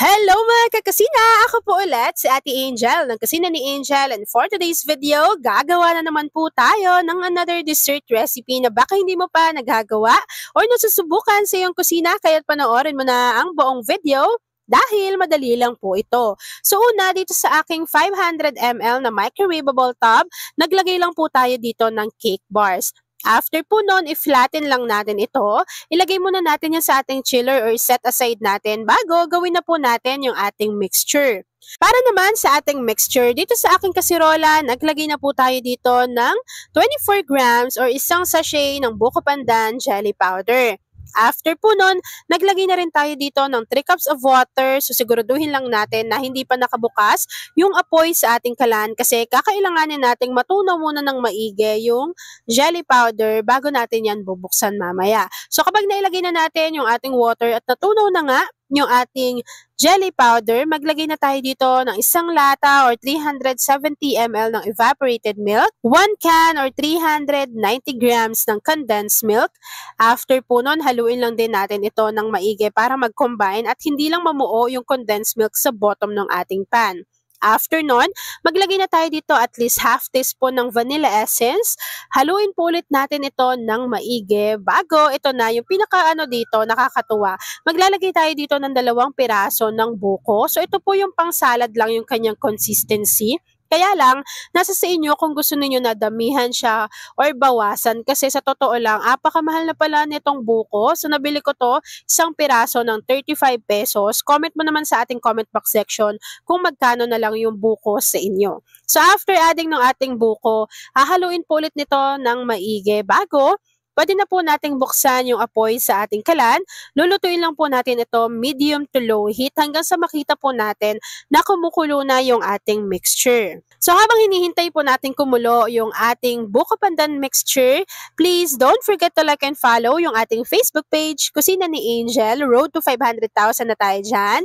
Hello mga kakasina! Ako po ulit si Ate Angel ng Kusina ni Angel, and for today's video, gagawa na naman po tayo ng another dessert recipe na baka hindi mo pa nagagawa or nasusubukan sa iyong kusina, kaya't panoorin mo na ang buong video dahil madali lang po ito. So una, dito sa aking 500 ml na microwavable tub, naglagay lang po tayo dito ng cake bars. After po nun, i-flatten lang natin ito. Ilagay muna natin yan sa ating chiller or set aside natin bago gawin na po natin yung ating mixture. Para naman sa ating mixture, dito sa aking kasirola, naglagay na po tayo dito ng 24 grams or isang sachet ng buko pandan jelly powder. After po nun, naglagay na rin tayo dito ng 3 cups of water. So siguraduhin lang natin na hindi pa nakabukas yung apoy sa ating kalan kasi kakailanganin nating matunaw muna ng maigi yung jelly powder bago natin yan bubuksan mamaya. So kapag nailagay na natin yung ating water at natunaw na nga yung ating jelly powder, maglagay na tayo dito ng isang lata or 370 ml ng evaporated milk, 1 can or 390 grams ng condensed milk. After po nun, haluin lang din natin ito ng maigi para mag-combine at hindi lang mamuo yung condensed milk sa bottom ng ating pan. After nun, maglagay na tayo dito at least half teaspoon ng vanilla essence. Haluin po ulit natin ito ng maigi bago ito na yung pinaka dito, nakakatuwa. Maglalagay tayo dito ng 2 piraso ng buko. So ito po yung pang salad lang yung kanyang consistency. Kaya lang, nasa sa inyo kung gusto niyo na damihan siya or bawasan kasi sa totoo lang, apakamahal na pala nitong buko. So nabili ko to, isang piraso ng 35 pesos. Comment mo naman sa ating comment box section kung magkano na lang yung buko sa inyo. So after adding ng ating buko, hahaluin po ulit nito ng maigi bago pwede na po nating buksan yung apoy sa ating kalan. Lulutuin lang po natin ito medium to low heat hanggang sa makita po natin na kumukulo na yung ating mixture. So habang hinihintay po natin kumulo yung ating buko pandan mixture, please don't forget to like and follow yung ating Facebook page, Kusina ni Angel, road to 500,000 na tayo dyan.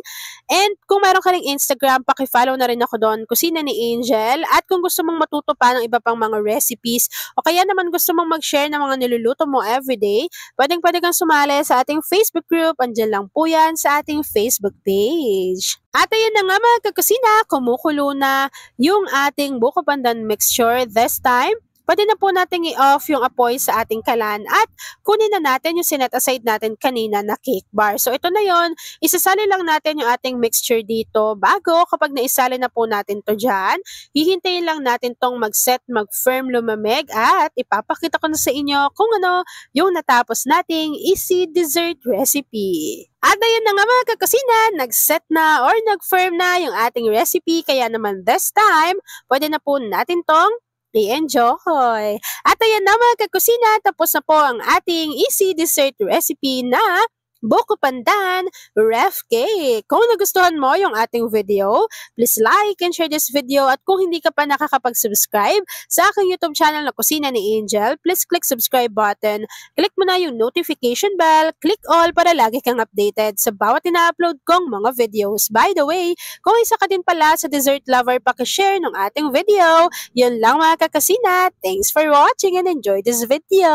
And kung meron ka ring Instagram, paki-follow na rin ako doon, Kusina ni Angel. At kung gusto mong matuto pa ng iba pang mga recipes, o kaya naman gusto mong mag-share ng mga niluluto mo everyday, pwedeng-pwede kang sumali sa ating Facebook group. Andyan lang po yan sa ating Facebook page. At ayun na nga mga kakusina, kumukulo na yung ating buko pandan mixture. This time, pwede na po natin i-off yung apoy sa ating kalan at kunin na natin yung sinet aside natin kanina na cake bar. So ito na yon, isasali lang natin yung ating mixture dito bago kapag naisali na po natin to dyan, hihintayin lang natin tong mag-set, mag-firm, lumamig at ipapakita ko na sa inyo kung ano yung natapos nating easy dessert recipe. At ayun na nga mga kakusina, nag-set na or nag-firm na yung ating recipe kaya naman this time, pwede na po natin tong i-enjoy. At ayan na mga kakusina, tapos na po ang ating easy dessert recipe na buko pandan ref cake. Kung nagustuhan mo yung ating video, please like and share this video. At kung hindi ka pa nakakapag-subscribe sa aking YouTube channel na Kusina ni Angel, please click subscribe button. Click mo na yung notification bell. Click all para lagi kang updated sa bawat ina-upload kong mga videos. By the way, kung isa ka din pala sa dessert lover, pakishare ng ating video. Yun lang mga kakasina. Thanks for watching and enjoy this video.